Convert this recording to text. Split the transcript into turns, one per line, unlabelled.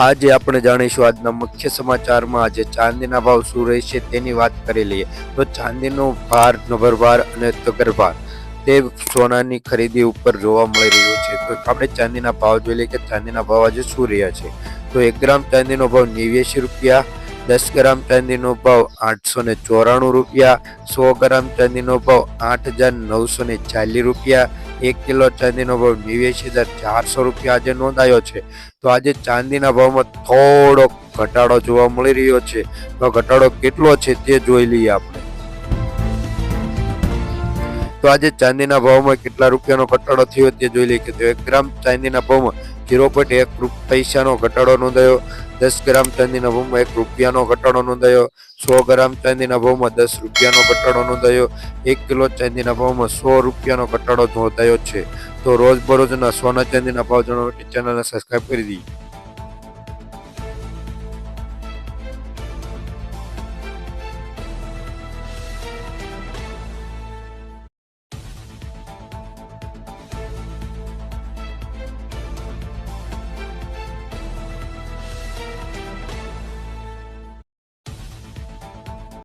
આજે આપણે જાણીશું આજના મુખ્ય સમાચારમાં આજે ચાંદીના ભાવ શું રહેશે તેની વાત કરી લઈએ. તો ચાંદીનો ભાર, નભરભાર અને તગરભાર તે સોનાની ખરીદી ઉપર જોવા મળી રહ્યો છે. તો આપણે ચાંદીના ભાવ જોઈ લઈએ કે ચાંદીના ભાવ આજે શું રહ્યા છે. તો 1 ગ્રામ ચાંદીનો ભાવ 89 રૂપિયા, 10 ગ્રામ ચાંદીનો ભાવ 894 રૂપિયા, 100 ગ્રામ ચાંદીનો ભાવ 8,940 રૂપિયા, 1 કિલો ચાંદીનો ભાવ 89,400 રૂપિયા આજે નોંધાયો છે. તો આજે ચાંદીના ભાવમાં થોડો ઘટાડો જોવા મળી રહ્યો છે. તો ઘટાડો કેટલો છે તે જોઈ લઈએ આપણે. તો આજે ચાંદીના ભાવમાં કેટલા રૂપિયાનો ઘટાડો થયો તે જોઈ લઈએ. તો 1 ગ્રામ ચાંદીના ભાવમાં 0.1 પૈસાનો ઘટાડો નોંધાયો, 10 ગ્રામ ચાંદીના ભાવમાં 1 રૂપિયાનો ઘટાડો નોંધાયો, 100 ગ્રામ ચાંદીના ભાવમાં 10 રૂપિયાનો ઘટાડો નોંધાયો, 1 કિલો ચાંદીના ભાવમાં 100 રૂપિયાનો ઘટાડો નોંધાયો છે. તો રોજબરોજના સોના ચાંદીના ભાવ જાણવા માટે ચેનલને સબસ્ક્રાઇબ કરી દીધી.